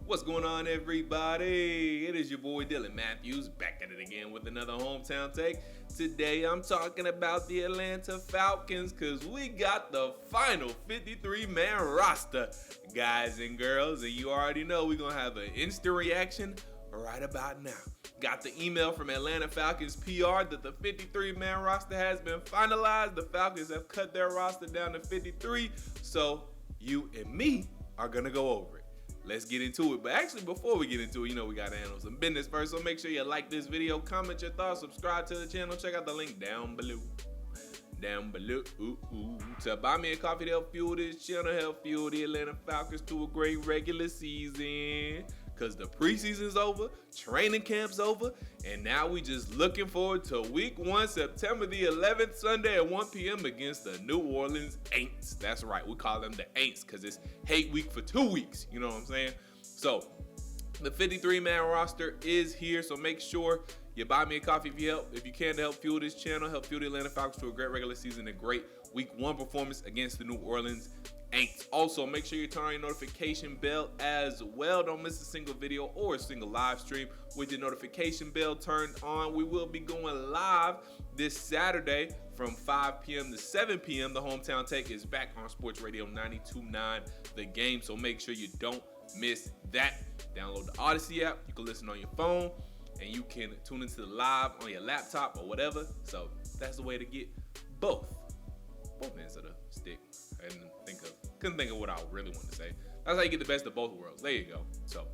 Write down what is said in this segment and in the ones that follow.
What's going on, everybody? It is your boy Dylan Mathews back at it again with another hometown take. Today I'm talking about the Atlanta Falcons because we got the final 53-man roster, guys and girls, and you already know we're going to have an instant reaction right about now. Got the email from Atlanta Falcons PR that the 53-man roster has been finalized. The Falcons have cut their roster down to 53, so you and me are going to go over it. Let's get into it. But actually, before we get into it, we got to handle some business first. So make sure you like this video, comment your thoughts, subscribe to the channel. Check out the link down below. To buy me a coffee to help fuel this channel, help fuel the Atlanta Falcons to a great regular season. Because the preseason's over, training camp's over, and now we just looking forward to week 1, September the 11th, Sunday at 1 p.m. against the New Orleans Aints. That's right, we call them the Aints because it's hate week for 2 weeks, you know what I'm saying? So, the 53-man roster is here, so make sure you buy me a coffee if you can to help fuel this channel, help fuel the Atlanta Falcons to a great regular season and a great week 1 performance against the New Orleans Aints. Also, make sure you turn on your notification bell as well. Don't miss a single video or a single live stream with your notification bell turned on. We will be going live this Saturday from 5 p.m. to 7 p.m. The hometown take is back on Sports Radio 92.9 The Game, so make sure you don't miss that. Download the Odyssey app. You can listen on your phone, and you can tune into the live on your laptop or whatever. So that's the way to get both ends of the stick. I couldn't think of what I really wanted to say. That's how you get the best of both worlds. There you go. So,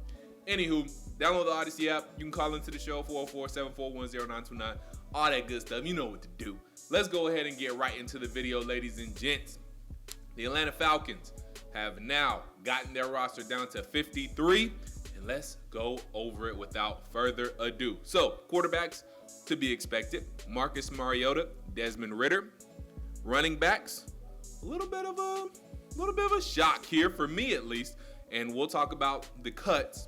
anywho, download the Odyssey app. You can call into the show 404-741-0929. All that good stuff. You know what to do. Let's go ahead and get right into the video, ladies and gents. The Atlanta Falcons have now gotten their roster down to 53, and let's go over it without further ado. So, quarterbacks to be expected: Marcus Mariota, Desmond Ridder. Running backs, a little bit of a shock here for me at least, and we'll talk about the cuts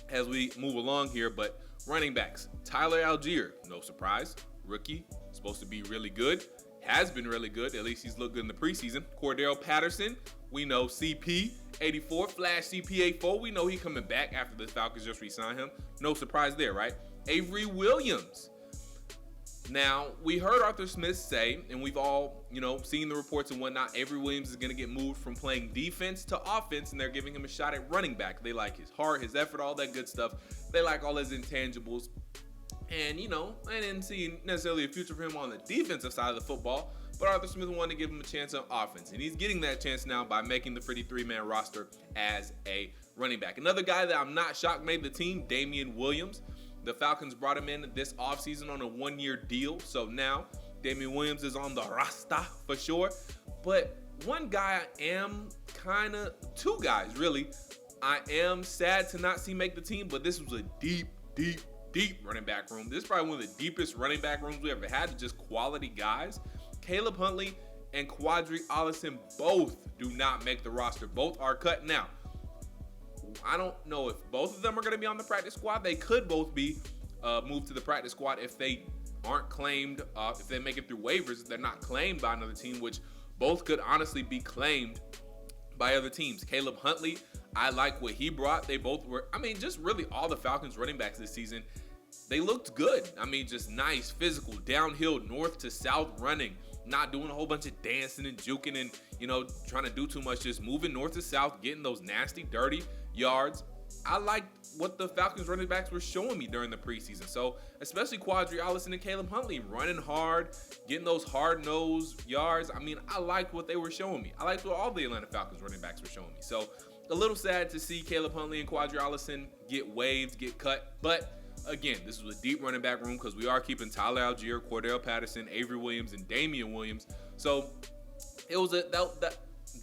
as we move along here. But running backs: Tyler Algier, no surprise, rookie, supposed to be really good, has been really good, at least he's looked good in the preseason. Cordell Patterson, we know CP84, Flash CP84, we know he's coming back after the Falcons just re-signed him, no surprise there, right? Avery Williams. Now, we heard Arthur Smith say, and we've all, seen the reports and whatnot, Avery Williams is going to get moved from playing defense to offense, and they're giving him a shot at running back. They like his heart, his effort, all that good stuff. They like all his intangibles. And, I didn't see necessarily a future for him on the defensive side of the football, but Arthur Smith wanted to give him a chance on offense, and he's getting that chance now by making the 53-man roster as a running back. Another guy that I'm not shocked made the team, Damian Williams. The Falcons brought him in this offseason on a 1-year deal. So now Damian Williams is on the roster for sure. But one guy two guys really, I am sad to not see make the team, but this was a deep running back room. This is probably one of the deepest running back rooms we ever had, just quality guys. Caleb Huntley and Quadri Allison both do not make the roster. Both are cut now. I don't know if both of them are going to be on the practice squad. They could both be moved to the practice squad if they aren't claimed, if they make it through waivers, they're not claimed by another team, which both could honestly be claimed by other teams. Caleb Huntley, I like what he brought. They both were, just really all the Falcons running backs this season, they looked good. Just nice, physical, downhill, north to south running, not doing a whole bunch of dancing and juking and, trying to do too much, just moving north to south, getting those nasty, dirty yards. I liked what the Falcons running backs were showing me during the preseason. So, especially Quadri Allison and Caleb Huntley running hard, getting those hard-nosed yards. I liked what they were showing me. I liked what all the Atlanta Falcons running backs were showing me. So, a little sad to see Caleb Huntley and Quadri Allison get waived, get cut. But, again, this was a deep running back room because we are keeping Tyler Algier, Cordell Patterson, Avery Williams, and Damian Williams. So, it was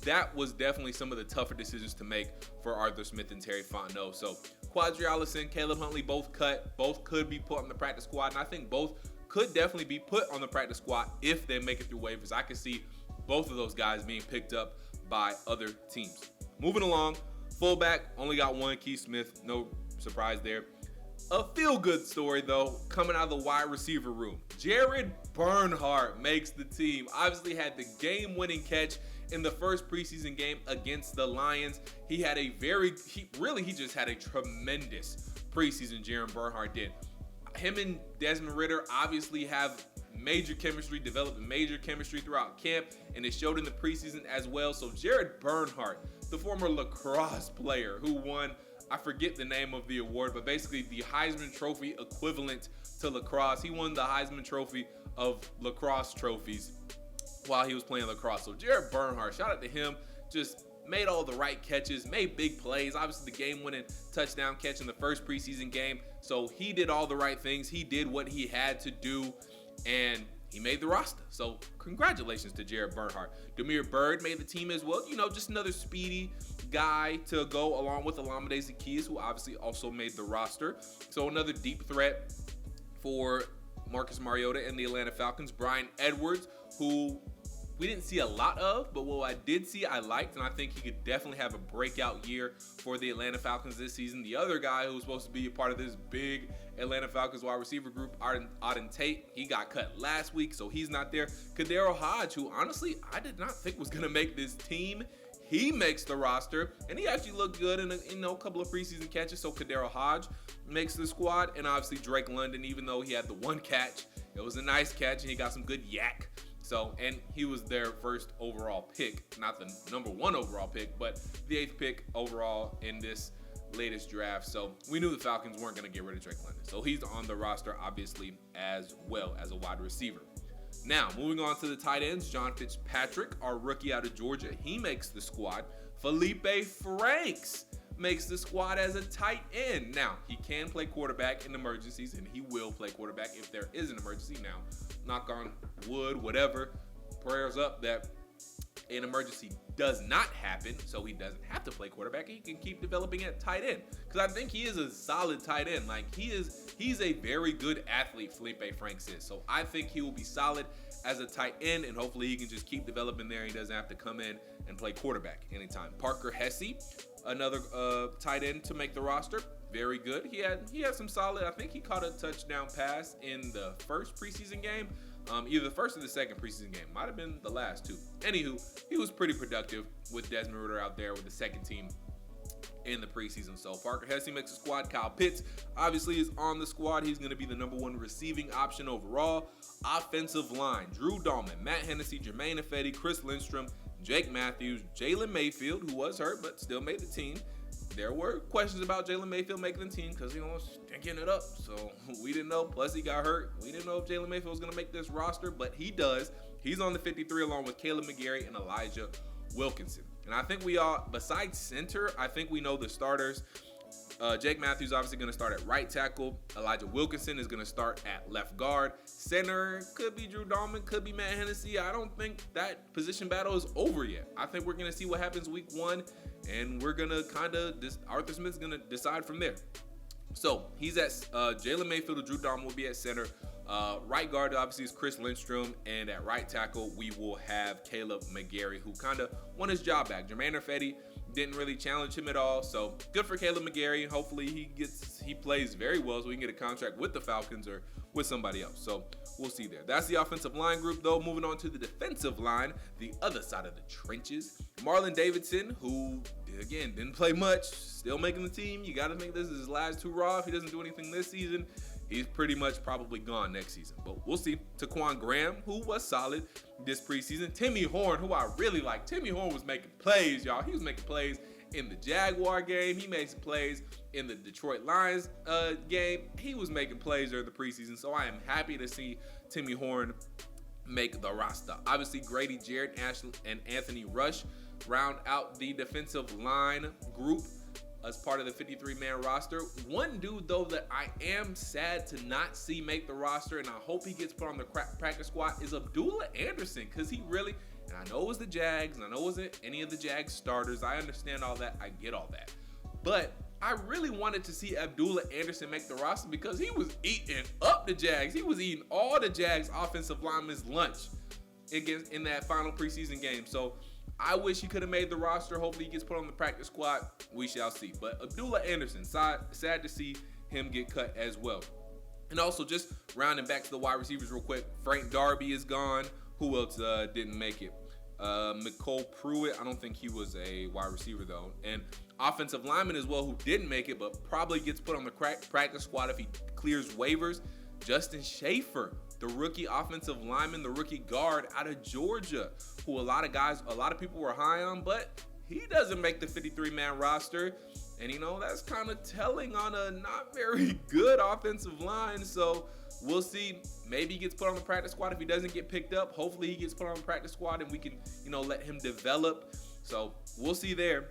that was definitely some of the tougher decisions to make for Arthur Smith and Terry Fontenot. So, Quadri Allison, Caleb Huntley, both cut. Both could be put on the practice squad, and I think both could definitely be put on the practice squad if they make it through waivers. I can see both of those guys being picked up by other teams. Moving along, fullback, only got one, Keith Smith. No surprise there. A feel-good story, though, coming out of the wide receiver room. Jared Bernhardt makes the team. Obviously had the game-winning catch in the first preseason game against the Lions. He just had a tremendous preseason. Jaron Bernhardt did. Him and Desmond Ridder obviously have developed major chemistry throughout camp, and it showed in the preseason as well. So Jared Bernhardt, the former lacrosse player who won, I forget the name of the award, but basically the Heisman Trophy equivalent to lacrosse. He won the Heisman Trophy of lacrosse trophies while he was playing lacrosse. So Jared Bernhardt, shout out to him, just made all the right catches, made big plays. Obviously the game-winning touchdown catch in the first preseason game. So he did all the right things. He did what he had to do, and he made the roster. So congratulations to Jared Bernhardt. Damiere Byrd made the team as well. Just another speedy guy to go along with Olamide Zaccheaus, who obviously also made the roster. So another deep threat for Marcus Mariota and the Atlanta Falcons. Bryan Edwards, who we didn't see a lot of, but what I did see, I liked, and I think he could definitely have a breakout year for the Atlanta Falcons this season. The other guy who was supposed to be a part of this big Atlanta Falcons wide receiver group, Auden Tate, he got cut last week, so he's not there. KhaDarel Hodge, who honestly I did not think was going to make this team, he makes the roster, and he actually looked good in a couple of preseason catches. So KhaDarel Hodge makes the squad, and obviously Drake London, even though he had the one catch, it was a nice catch, and he got some good yak. So, and he was their first overall pick, not the number one overall pick, but the 8th pick overall in this latest draft. So we knew the Falcons weren't going to get rid of Drake London. So he's on the roster, obviously, as well as a wide receiver. Now, moving on to the tight ends, John Fitzpatrick, our rookie out of Georgia, he makes the squad. Felipe Franks makes the squad as a tight end. Now, he can play quarterback in emergencies, and he will play quarterback if there is an emergency. Now, knock on wood, whatever, prayers up that an emergency does not happen, so he doesn't have to play quarterback. He can keep developing at tight end, because I think he is a solid tight end. Like, he's a very good athlete, Felipe Franks is. So I think he will be solid as a tight end, and hopefully he can just keep developing there. He doesn't have to come in and play quarterback anytime. Parker Hesse, another tight end to make the roster. Very good. He had some solid. I think he caught a touchdown pass in the first preseason game, either the first or the second preseason game. Might have been the last two. Anywho, he was pretty productive with Desmond Ridder out there with the second team in the preseason. So Parker Hesse makes the squad. Kyle Pitts obviously is on the squad. He's going to be the number one receiving option overall. Offensive line: Drew Dalman, Matt Hennessy, Jermaine Ifedi, Chris Lindstrom, Jake Mathews, Jalen Mayfield, who was hurt but still made the team. There were questions about Jalen Mayfield making the team because he was stinking it up. So we didn't know. Plus, he got hurt. We didn't know if Jalen Mayfield was going to make this roster, but he does. He's on the 53 along with Caleb McGarry and Elijah Wilkinson. And I think we all, besides center, I think we know the starters. Jake Mathews obviously going to start at right tackle. Elijah Wilkinson is going to start at left guard. Center could be Drew Dalman, could be Matt Hennessy. I don't think that position battle is over yet. I think we're going to see what happens week 1, and we're going to Arthur Smith's going to decide from there. So he's at Jalen Mayfield and Drew Dalman will be at center. Right guard obviously is Chris Lindstrom, and at right tackle we will have Caleb McGarry, who kind of won his job back. Jermaine Ifedi didn't really challenge him at all, so good for Caleb McGarry. Hopefully he plays very well so we can get a contract with the Falcons or with somebody else. So we'll see there. That's the offensive line group, though. Moving on to the defensive line, the other side of the trenches. Marlon Davidson, who again didn't play much, still making the team. You got to think this is his last hurrah. If he doesn't do anything this season, he's pretty much probably gone next season, but we'll see. Taquan Graham, who was solid this preseason. Timmy Horn, who I really like. Timmy Horn was making plays, y'all. He was making plays in the Jaguar game. He made some plays in the Detroit Lions game. He was making plays during the preseason, so I am happy to see Timmy Horn make the roster. Obviously, Grady Jarrett, and Anthony Rush round out the defensive line group as part of the 53-man roster. One dude, though, that I am sad to not see make the roster, and I hope he gets put on the practice squad, is Abdullah Anderson, because he really, and I know it was the Jags, and I know it wasn't any of the Jags starters. I understand all that. I get all that. But I really wanted to see Abdullah Anderson make the roster because he was eating up the Jags. He was eating all the Jags offensive linemen's lunch in that final preseason game. So I wish he could have made the roster. Hopefully he gets put on the practice squad. We shall see. But Abdullah Anderson, sad to see him get cut as well. And also, just rounding back to the wide receivers real quick, Frank Darby is gone. Who else didn't make it? McCole Pruitt, I don't think he was a wide receiver though. And offensive lineman as well who didn't make it but probably gets put on the practice squad if he clears waivers. Justin Schaefer, the rookie offensive lineman, the rookie guard out of Georgia, who a lot of people were high on, but he doesn't make the 53-man roster. And, that's kind of telling on a not very good offensive line. So we'll see. Maybe he gets put on the practice squad if he doesn't get picked up. Hopefully he gets put on the practice squad and we can, let him develop. So we'll see there.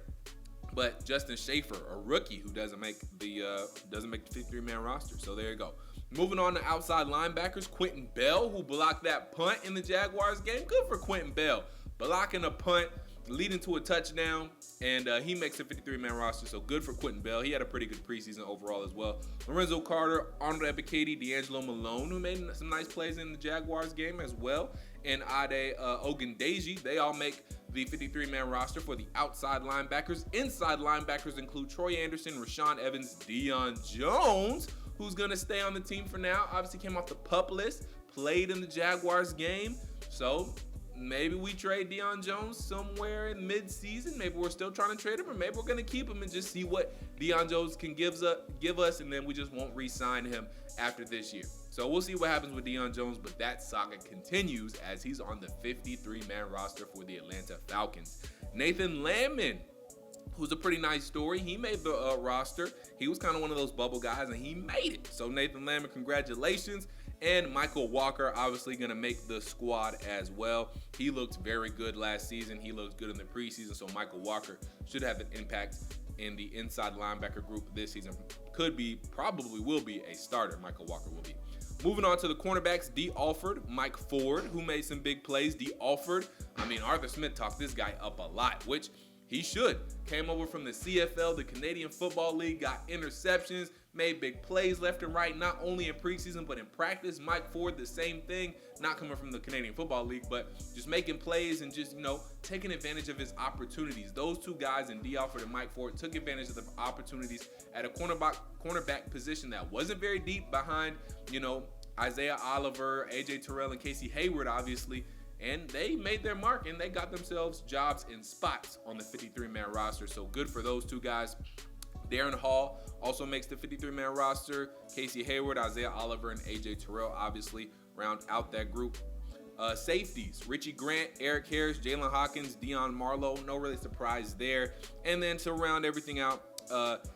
But Justin Schaefer, a rookie who doesn't make the 53-man roster. So there you go. Moving on to outside linebackers, Quentin Bell, who blocked that punt in the Jaguars game. Good for Quentin Bell. Blocking a punt, leading to a touchdown, and he makes the 53-man roster, so good for Quentin Bell. He had a pretty good preseason overall as well. Lorenzo Carter, Arnold Ebiketie, D'Angelo Malone, who made some nice plays in the Jaguars game as well, and Ade Ogundeji. They all make the 53-man roster for the outside linebackers. Inside linebackers include Troy Anderson, Rashaan Evans, Deion Jones, who's going to stay on the team for now. Obviously came off the PUP list, played in the Jaguars game, so maybe we trade Deion Jones somewhere in mid-season. Maybe we're still trying to trade him, or maybe we're going to keep him and just see what Deion Jones can give us, and then we just won't re-sign him after this year. So we'll see what happens with Deion Jones, but that saga continues as he's on the 53-man roster for the Atlanta Falcons. Nathan Landman, who's a pretty nice story. He made the roster. He was kind of one of those bubble guys, and he made it. So Nathan Landman, congratulations. And Michael Walker, obviously going to make the squad as well. He looked very good last season. He looked good in the preseason, so Michael Walker should have an impact in the inside linebacker group this season. Probably will be a starter. Michael Walker will be. Moving on to the cornerbacks, D. Alford, Mike Ford, who made some big plays. D. Alford, Arthur Smith talked this guy up a lot, which he should. Came over from the CFL, the Canadian Football League, got interceptions, made big plays left and right, not only in preseason, but in practice. Mike Ford, the same thing, not coming from the Canadian Football League, but just making plays and just, taking advantage of his opportunities. Those two guys, in D. Alford and Mike Ford, took advantage of the opportunities at a cornerback position that wasn't very deep behind, Isaiah Oliver, AJ Terrell, and Casey Hayward, obviously. And they made their mark, and they got themselves jobs in spots on the 53-man roster. So good for those two guys. Darren Hall also makes the 53-man roster. Casey Hayward, Isaiah Oliver, and AJ Terrell obviously round out that group. Safeties, Richie Grant, Eric Harris, Jalen Hawkins, Dion Marlowe. No really surprise there. And then to round everything out,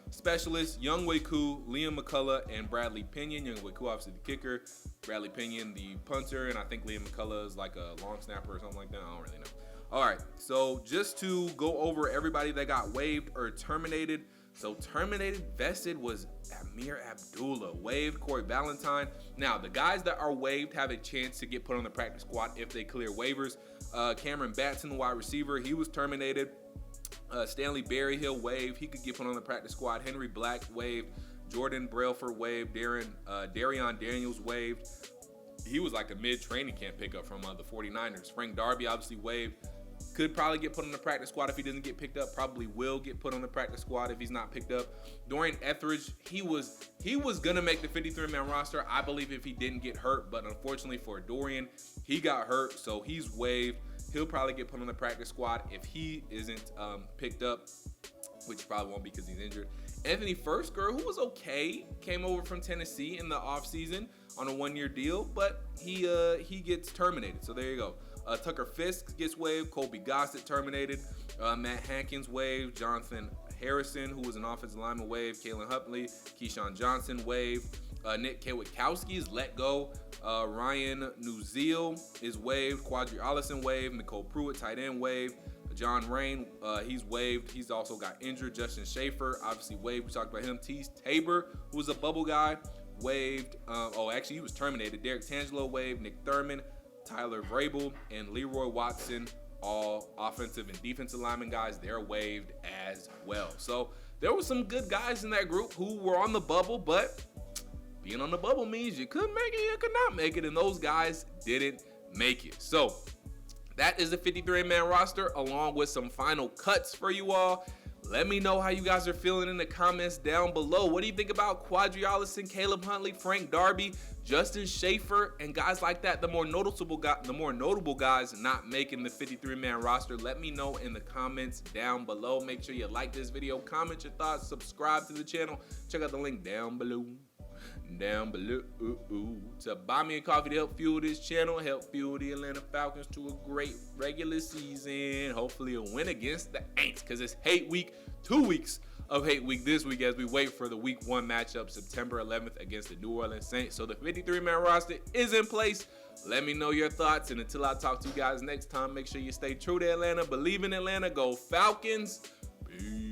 specialists, Younghoe Koo, Liam McCullough, and Bradley Pinion. Younghoe Koo, obviously the kicker. Bradley Pinion, the punter. And I think Liam McCullough is like a long snapper or something like that. I don't really know. All right, so just to go over everybody that got waived or terminated. So terminated, vested was Amir Abdullah, waived Corey Valentine. Now, the guys that are waived have a chance to get put on the practice squad if they clear waivers. Cameron Batson, wide receiver, he was terminated. Stanley Berryhill waived. He could get put on the practice squad. Henry Black waived. Jordan Brailford waived. Darion Daniels waived. He was like a mid-training camp pickup from the 49ers. Frank Darby obviously waived. Could probably get put on the practice squad if he doesn't get picked up. Probably will get put on the practice squad if he's not picked up. Dorian Etheridge, he was gonna make the 53-man roster, I believe, if he didn't get hurt. But unfortunately for Dorian, he got hurt, so he's waived. He'll probably get put on the practice squad if he isn't picked up, which probably won't be because he's injured. Anthony Firsker, who was okay, came over from Tennessee in the offseason on a one-year deal, but he gets terminated. So there you go. Tucker Fisk gets waived. Colby Gossett terminated. Matt Hankins waived. Jonathan Harrison, who was an offensive lineman, waived. Kalen Hupley, Keyshawn Johnson waived. Nick Kwiatkowski is let go. Ryan Nuzeel is waived. Quadri Allison waived. McCole Pruitt, tight end, waived. John Rain, he's waived. He's also got injured. Justin Schaefer, obviously waived. We talked about him. Tease Tabor, who was a bubble guy, waived. Actually, he was terminated. Derek Tangelo waived. Nick Thurman, Tyler Vrabel, and Leroy Watson, all offensive and defensive lineman guys, they're waived as well. So there were some good guys in that group who were on the bubble, but being on the bubble means you could make it, you could not make it, and those guys didn't make it. So that is the 53-man roster along with some final cuts for you all. Let me know how you guys are feeling in the comments down below. What do you think about Quadrialison, Caleb Huntley, Frank Darby, Justin Schaefer, and guys like that? The more notable guys not making the 53-man roster. Let me know in the comments down below. Make sure you like this video, comment your thoughts, subscribe to the channel. Check out the link down below. To buy me a coffee to help fuel this channel, help fuel the Atlanta Falcons to a great regular season, hopefully a win against the Aints, because it's hate week, 2 weeks of hate week this week as we wait for the week 1 matchup September 11th against the New Orleans Saints. So the 53-man roster is in place. Let me know your thoughts, and until I talk to you guys next time, make sure you stay true to Atlanta, believe in Atlanta, go Falcons, peace.